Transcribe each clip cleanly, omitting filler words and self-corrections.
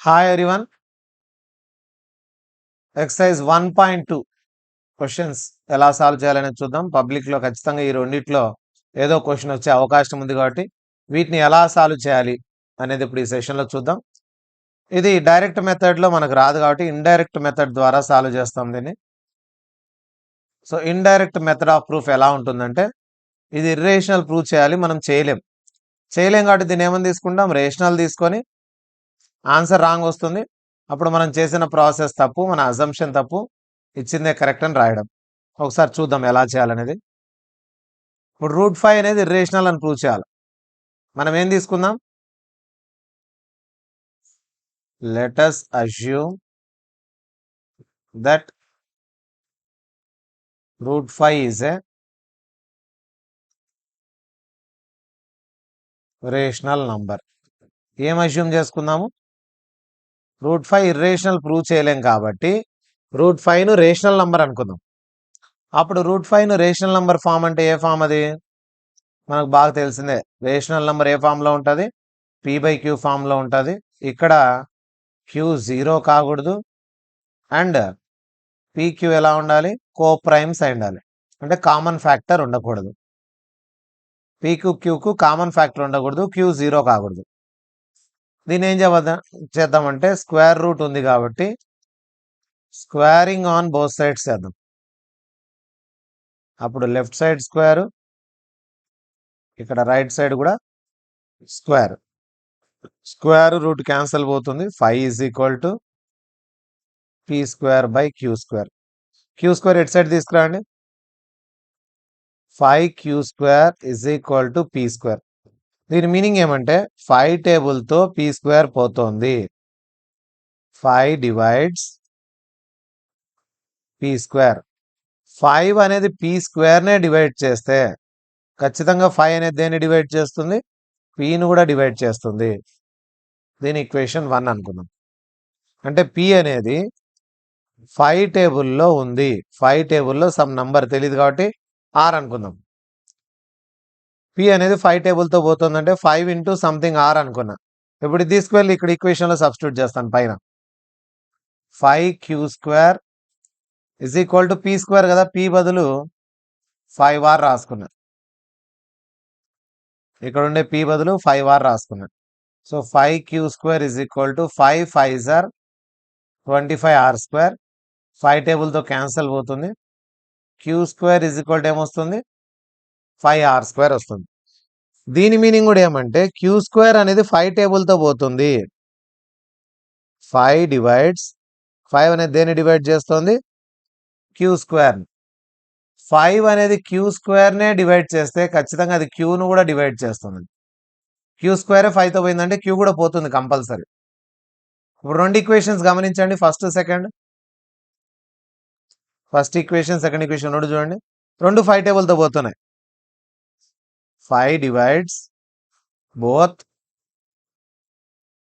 Hi everyone. Exercise 1.2 questions ఎలా solve చేయాలనేది చూద్దాం. పబ్లిక్లో ఖచ్చితంగా ఈ రెండిట్లో ఏదో క్వశ్చన్ వచ్చే అవకాశం ఉంది కాబట్టి వీటిని ఎలా సాల్వ్ చేయాలి అనేది ఇప్పుడు ఈ సెషన్లో చూద్దాం. ఇది డైరెక్ట్ మెథడ్లో మనకు రాదు కాబట్టి ఇండైరెక్ట్ మెథడ్ ద్వారా సాల్వ్ చేస్తాం దీన్ని. So indirect method of proof ఎలా ఉంటుందంటే, ఇది ఇర్రేషనల్ ప్రూవ్ చేయాలి, మనం చేయలేం కాబట్టి దీన్ని ఏమని తీసుకుంటాం, రేషనల్ తీసుకొని ఆన్సర్ రాంగ్ వస్తుంది. అప్పుడు మనం చేసిన ప్రాసెస్ తప్పు, మన అజంప్షన్ తప్పు, ఇచ్చిందే కరెక్ట్ అని రాయడం. ఒకసారి చూద్దాం ఎలా చేయాలనేది. ఇప్పుడు √5 అనేది ఇర్రేషనల్ అని ప్రూవ్ చేయాలి. మనం ఏం తీసుకుందాం, let us assume that √5 is a rational number. ఏం అస్యూమ్ చేసుకుందాము, √5 ఇర్రేషనల్ ప్రూవ్ చేయలేం కాబట్టి √5ను రేషనల్ నంబర్ అనుకుందాం. అప్పుడు √5ను రేషనల్ నంబర్ ఫామ్ అంటే ఏ ఫామ్ అది మనకు బాగా తెలిసిందే. రేషనల్ నంబర్ ఏ ఫామ్లో ఉంటుంది, p/q ఫామ్లో ఉంటుంది. ఇక్కడ q 0 కాకూడదు అండ్ pq ఎలా ఉండాలి, కో ప్రైమ్స్ అయి ఉండాలి, అంటే కామన్ ఫ్యాక్టర్ ఉండకూడదు. pకు qకు కామన్ ఫ్యాక్టర్ ఉండకూడదు, q 0 కాకూడదు. దీన్ని ఏం చేద్దామంటే స్క్వేర్ రూట్ ఉంది కాబట్టి స్క్వేరింగ్ ఆన్ బోత్ సైడ్స్ చేద్దాం. అప్పుడు లెఫ్ట్ సైడ్ స్క్వేర్, ఇక్కడ రైట్ సైడ్ కూడా స్క్వేర్. స్క్వేర్ రూట్ క్యాన్సిల్ పోతుంది. 5 is equal to p²/q². q² at side తీసుకురండి. 5q² is equal to p². దీని మీనింగ్ ఏమంటే 5 టేబుల్తో p² పోతుంది. 5 డివైడ్స్ p². 5 అనేది p²నే డివైడ్ చేస్తే ఖచ్చితంగా 5 అనేది దేన్ని డివైడ్ చేస్తుంది, pను కూడా డివైడ్ చేస్తుంది. దీని ఈక్వేషన్ 1 అనుకుందాం. అంటే p అనేది 5 టేబుల్లో ఉంది. 5 టేబుల్లో సమ్ నంబర్ తెలియదు కాబట్టి r అనుకుందాం. p అనేది 5 టేబుల్తో పోతుందంటే 5 ఇంటూ సంథింగ్ r అనుకున్నా. ఇప్పుడు తీసుకువెళ్ళి ఇక్కడ ఈక్వేషన్లో సబ్స్టిట్యూట్ చేస్తాను పైన. 5q² is equal to p² కదా, p బదులు 5r రాసుకున్నా. ఇక్కడ ఉండే p బదులు 5r రాసుకున్నా. So 5q² is equal to 5 5s are 25r². 5 టేబుల్తో క్యాన్సిల్ పోతుంది. q² ఈజ్ ఈక్వల్ టు ఏమొస్తుంది, 5r² వస్తుంది. దీని మీనింగ్ కూడా ఏమంటే q² అనేది 5 టేబుల్తో పోతుంది. 5 డివైడ్స్ 5 అనేది దేన్ని డివైడ్ చేస్తుంది, q². 5 అనేది q²నే డివైడ్ చేస్తే ఖచ్చితంగా అది qను కూడా డివైడ్ చేస్తుంది. q² 5తో పోయిందంటే q కూడా పోతుంది కంపల్సరీ. ఇప్పుడు రెండు ఈక్వేషన్స్ గమనించండి, first second. First equation second equation రెండు చూడండి, రెండు 5 టేబుల్తో పోతున్నాయి. 5 divides both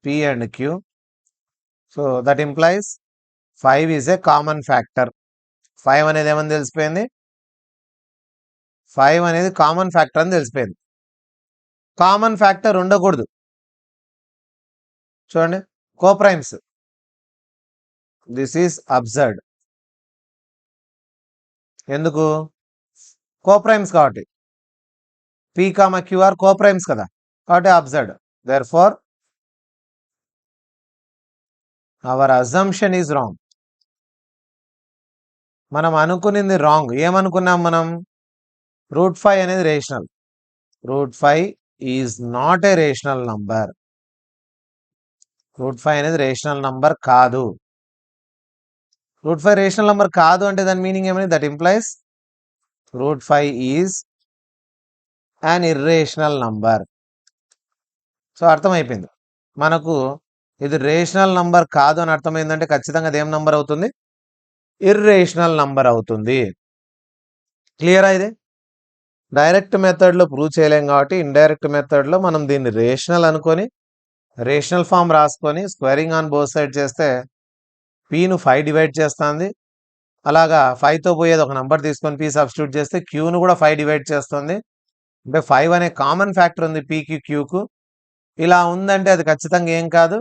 p and q. So that implies 5 is a common factor. 5 అనేది ఏమని తెలిసిపోయింది, 5 అనేది కామన్ ఫ్యాక్టర్ అని తెలిసిపోయింది. కామన్ ఫ్యాక్టర్ ఉండకూడదు. చూడండి, కోప్రైమ్స్. This is absurd. ఎందుకు, కోప్రైమ్స్ కాబట్టి. p, q కోప్రైమ్స్ కదా, కాబట్టి absurd. Therefore our assumption is wrong. మనం అనుకునింది రాంగ్. ఏమనుకున్నాం మనం, √5 అనేది rational. √5 is not a rational number. √5 అనేది రేషనల్ నంబర్ కాదు. √5 రేషనల్ నంబర్ కాదు అంటే దాని మీనింగ్ ఏమని, that implies √5 is an irrational number. So అర్థమైపోయింది మనకు, ఇది రేషనల్ నంబర్ కాదు అని అర్థమైందంటే ఖచ్చితంగా అది ఏం నంబర్ అవుతుంది, ఇర్రేషనల్ నంబర్ అవుతుంది. క్లియరా? ఇది డైరెక్ట్ మెథడ్లో ప్రూవ్ చేయలేం కాబట్టి ఇండైరెక్ట్ మెథడ్లో మనం దీన్ని రేషనల్ అనుకొని రేషనల్ ఫామ్ రాసుకొని స్క్వేరింగ్ ఆన్ బోత్ సైడ్ చేస్తే pను 5 డివైడ్ చేస్తుంది. అలాగా 5తో పోయేది ఒక నంబర్ తీసుకొని p సబ్స్టిట్యూట్ చేస్తే qను కూడా 5 డివైడ్ చేస్తుంది. అంటే 5 అనే కామన్ ఫ్యాక్టర్ ఉంది pకి qకు. ఇలా ఉందంటే అది ఖచ్చితంగా ఏం కాదు,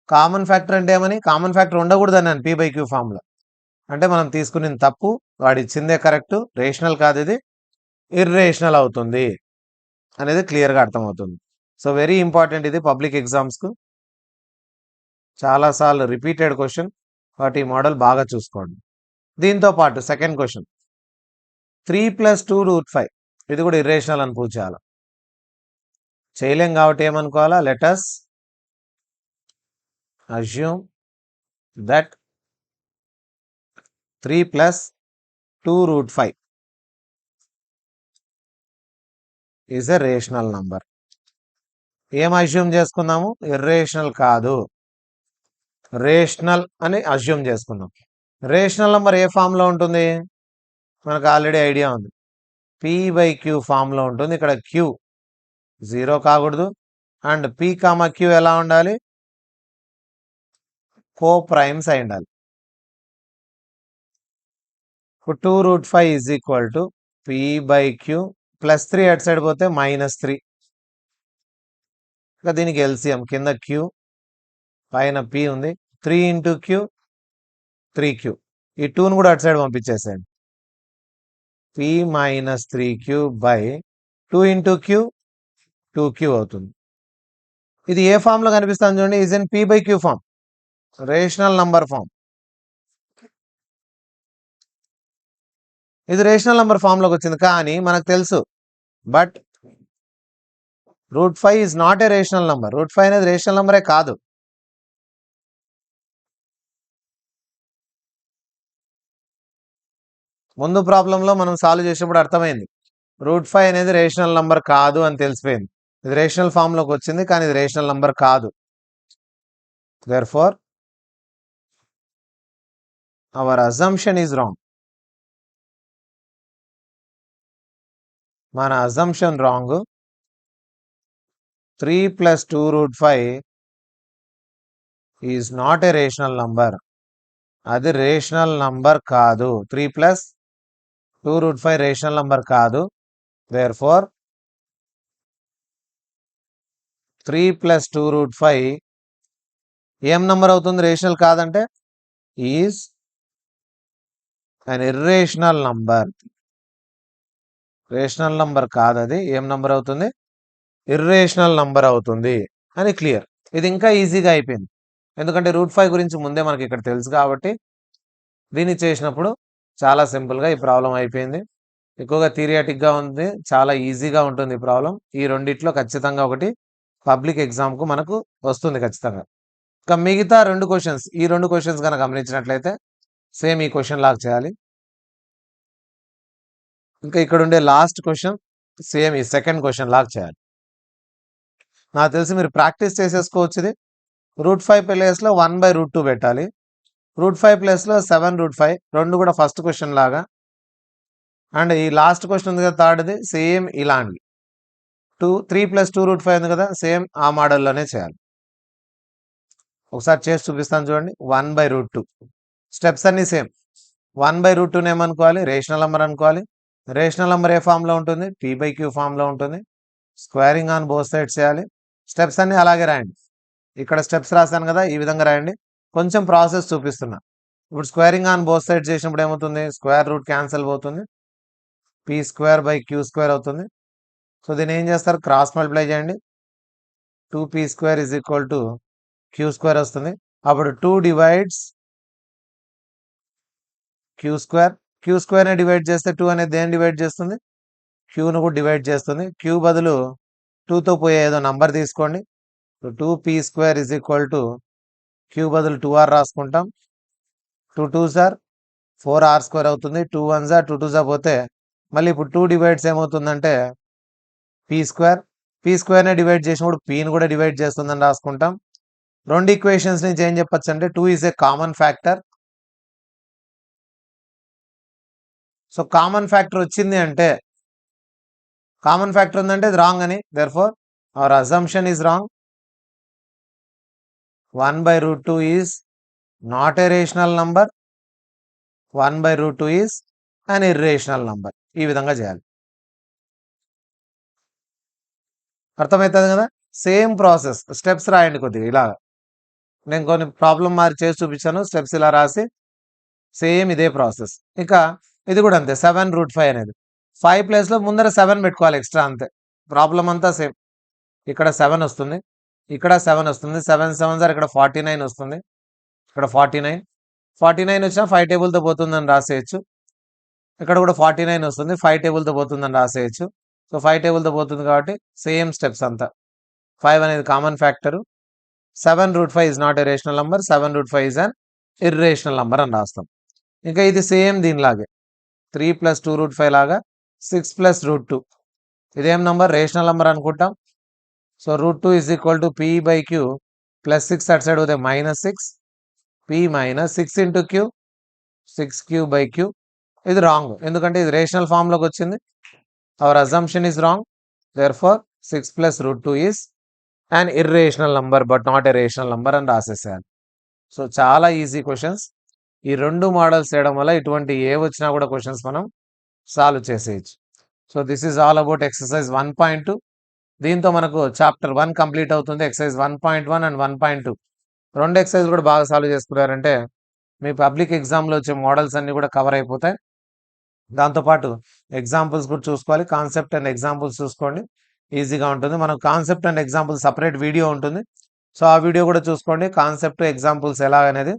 కామన్ ఫ్యాక్టర్ అంటే ఏమని, కామన్ ఫ్యాక్టర్ ఉండకూడదని అని p/q ఫార్ములా. అంటే మనం తీసుకునేది తప్పు, వాడు ఇచ్చిందే కరెక్ట్, రేషనల్ కాదు, ఇది ఇర్రేషనల్ అవుతుంది అనేది క్లియర్గా అర్థమవుతుంది. సో వెరీ ఇంపార్టెంట్ ఇది పబ్లిక్ ఎగ్జామ్స్కు, చాలాసార్లు రిపీటెడ్ క్వశ్చన్, వాటి మోడల్ బాగా చూసుకోండి. దీంతో పాటు సెకండ్ క్వశ్చన్ 3+2√5, ఇది కూడా ఇర్రేషనల్ అని ప్రూవ్ చేయాలి. చేయలేం కాబట్టి ఏమనుకోవాలా, let us assume that 3+2√5 is a rational number. ఏం అజ్యూమ్ చేసుకుందాము, ఇర్రేషనల్ కాదు, రేషనల్ అని అజ్యూమ్ చేసుకుందాం. రేషనల్ నంబర్ ఏ ఫామ్లో ఉంటుంది, మనకు ఆల్రెడీ ఐడియా ఉంది, p/q ఫామ్లో ఉంటుంది. ఇక్కడ q 0 కాకూడదు, అండ్ p, q ఎలా ఉండాలి, కో ప్రైమ్స్ అయి ఉండాలి. ఇప్పుడు 2√5 ఈజ్ ఈక్వల్ టు p/q +3 అటు సైడ్ పోతే -3. ఇంకా దీనికి ఎల్సిఎం, కింద q పైన p ఉంది, 3 × q 3q, ఈ 2ను కూడా అటు సైడ్ పంపించేసేయండి. p - 3q by 2 × q 2q అవుతుంది. ఇది ఏ ఫామ్లో కనిపిస్తుంది చూడండి, is in p/q form, rational number form. ఇది రేషనల్ నంబర్ ఫామ్లోకి వచ్చింది, కానీ మనకు తెలుసు but √5 is not a rational number. √5 అనేది రేషనల్ నంబరే కాదు. ముందు ప్రాబ్లంలో మనం సాల్వ్ చేసినప్పుడు అర్థమైంది, √5 అనేది రేషనల్ నంబర్ కాదు అని తెలిసిపోయింది. ఇది రేషనల్ ఫామ్లోకి వచ్చింది, కానీ ఇది రేషనల్ నంబర్ కాదు. Therefore our assumption is wrong. మన assumption wrong. 3+2√5 is not a rational number. అది రేషనల్ నంబర్ కాదు. 3+2√5 రేషనల్ నంబర్ కాదు. దేర్ఫోర్ 3+2√5 ఏం నంబర్ అవుతుంది, రేషనల్ కాదంటే, is an irrational number. Rational number కాదు, అది ఏం నంబర్ అవుతుంది, ఇర్రేషనల్ నంబర్ అవుతుంది అని క్లియర్. ఇది ఇంకా ఈజీగా అయిపోయింది, ఎందుకంటే √5 గురించి ముందే మనకి ఇక్కడ తెలుసు కాబట్టి దీన్ని చేసినప్పుడు చాలా సింపుల్గా ఈ ప్రాబ్లం అయిపోయింది. ఎక్కువగా థియరియాటిక్గా ఉంది, చాలా ఈజీగా ఉంటుంది ఈ ప్రాబ్లం. ఈ రెండిట్లో ఖచ్చితంగా ఒకటి పబ్లిక్ ఎగ్జామ్కు మనకు వస్తుంది ఖచ్చితంగా. ఇక మిగతా 2 క్వశ్చన్స్, ఈ 2 క్వశ్చన్స్ కనుక గమనించినట్లయితే సేమ్ ఈ క్వశ్చన్ లాగా చేయాలి. ఇంకా ఇక్కడ ఉండే లాస్ట్ క్వశ్చన్ సేమ్ ఈ సెకండ్ క్వశ్చన్ లాగా చేయాలి. నాకు తెలిసి మీరు ప్రాక్టీస్ చేసేసుకోవచ్చు. ఇది √5 ప్లేస్లో 1/√2 పెట్టాలి, √5 ప్లేస్లో 7√5, రెండు కూడా ఫస్ట్ క్వశ్చన్ లాగా. అండ్ ఈ లాస్ట్ క్వశ్చన్ ఉంది కదా, థర్డ్ది, సేమ్ ఇలాంటి 3+2√5 ఉంది కదా, సేమ్ ఆ మోడల్లోనే చేయాలి. ఒకసారి చేసి చూపిస్తాను చూడండి. 1/√2 స్టెప్స్ అన్ని సేమ్. 1/√2 ఏమనుకోవాలి, రేషనల్ నంబర్ అనుకోవాలి. రేషనల్ నంబర్ ఏ ఫామ్లో ఉంటుంది, p/q ఫామ్లో ఉంటుంది. స్క్వేరింగ్ ఆన్ బోత్ సైడ్స్ చేయాలి. స్టెప్స్ అన్ని అలాగే రాయండి. ఇక్కడ స్టెప్స్ రాశాను కదా, ఈ విధంగా రాయండి. కొంచెం ప్రాసెస్ చూపిస్తున్నా. ఇప్పుడు స్క్వేరింగ్ ఆన్ బోత్ సైడ్స్ చేసినప్పుడు ఏమవుతుంది, స్క్వేర్ రూట్ క్యాన్సిల్ పోతుంది, p² / q² అవుతుంది. సో దీన్ని ఏం చేస్తారు, క్రాస్ మల్టిప్లై చేయండి. 2p² = q² వస్తుంది. అప్పుడు 2 డివైడ్స్ q². q²ని డివైడ్ చేస్తే 2 అనేది దేన్ని డివైడ్ చేస్తుంది, qను కూడా డివైడ్ చేస్తుంది. q బదులు 2తో పోయే ఏదో నంబర్ తీసుకోండి. 2p² q బదులు 2r రాసుకుంటాం. 2 2s are 4r² అవుతుంది. 2 1s are 2 2s పోతే మళ్ళీ ఇప్పుడు 2 డివైడ్స్ ఏమవుతుందంటే p²నే డివైడ్ చేసినప్పుడు pని కూడా డివైడ్ చేస్తుందని రాసుకుంటాం. రెండు ఈక్వేషన్స్ నుంచి ఏం చెప్పచ్చు అంటే 2 is a common factor. So common factor వచ్చింది అంటే, కామన్ ఫ్యాక్టర్ ఉందంటే ఇది రాంగ్ అని. Therefore our assumption is wrong. 1/√2 is not a rational number. 1/√2 is an irrational number. ఈ విధంగా చేయాలి. అర్థమవుతుంది కదా, సేమ్ ప్రాసెస్. స్టెప్స్ రాయండి కొద్దిగా ఇలాగా. నేను కొన్ని ప్రాబ్లం మారి చేసి చూపించాను. స్టెప్స్ ఇలా రాసి సేమ్ ఇదే ప్రాసెస్. ఇక ఇది కూడా అంతే 7√5 అనేది 5 ప్లేస్లో ముందర 7 పెట్టుకోవాలి ఎక్స్ట్రా అంతే. ప్రాబ్లం అంతా సేమ్. ఇక్కడ 7 వస్తుంది, ఇక్కడ 7 వస్తుంది. 7 7 సార్ ఇక్కడ 49 వస్తుంది, ఇక్కడ 49 వచ్చినా 5 టేబుల్తో పోతుందని రాసేయచ్చు. ఇక్కడ కూడా 49 వస్తుంది, 5 టేబుల్తో పోతుందని రాసేయచ్చు. సో 5 టేబుల్తో పోతుంది కాబట్టి సేమ్ స్టెప్స్ అంతా. 5 అనేది common factor. 7√5 is not a rational number, 7√5 is an irrational number అని రాస్తాం. ఇంకా ఇది సేమ్ దీనిలాగే 3 + 2√5 లాగా 6 + √2. ఇదేం నంబర్? రేషనల్ నంబర్ అనుకుంటాం. సో √2 = p/q + 6 అటు సైడ్ పోతే -6 p - 6 × q 6q/q. ఇది రాంగ్, ఎందుకంటే ఇది రేషనల్ ఫామ్లోకి వచ్చింది. Hour assumption is wrong. Therefore 6 + √2 is and irrational number but not a rational number అని రాసేసాను. సో చాలా ఈజీ క్వశ్చన్స్. ఈ 2 మోడల్స్ చేయడం వల్ల ఇటువంటి ఏ వచ్చినా కూడా క్వశ్చన్స్ మనం సాల్వ్ చేసేయచ్చు. So this is all about exercise 1.2. దీంతో మనకు చాప్టర్ 1 కంప్లీట్ అవుతుంది. ఎక్సర్సైజ్ 1.1 అండ్ 1.2 రెండు ఎక్సర్సైజ్ కూడా బాగా సాల్వ్ చేసుకున్నారంటే మీ పబ్లిక్ ఎగ్జామ్లో వచ్చే మోడల్స్ అన్నీ కూడా కవర్ అయిపోతాయి. దాంతోపాటు ఎగ్జాంపుల్స్ కూడా చూసుకోవాలి. కాన్సెప్ట్ అండ్ ఎగ్జాంపుల్స్ చూసుకోండి, ఈజీగా ఉంటుంది. మనకు concept and examples separate video ఉంటుంది. సో ఆ వీడియో కూడా చూసుకోండి, కాన్సెప్ట్ ఎగ్జాంపుల్స్ ఎలా అనేది.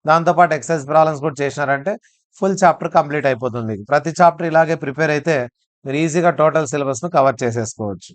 దాంతోపాటు ఎక్సర్సైజ్ ప్రాబ్లమ్స్ కూడా చేసినారంటే ఫుల్ చాప్టర్ కంప్లీట్ అయిపోతుంది. ప్రతి చాప్టర్ ఇలాగే ప్రిపేర్ అయితే మీరు ఈజీగా టోటల్ సిలబస్ను కవర్ చేసేసుకోవచ్చు.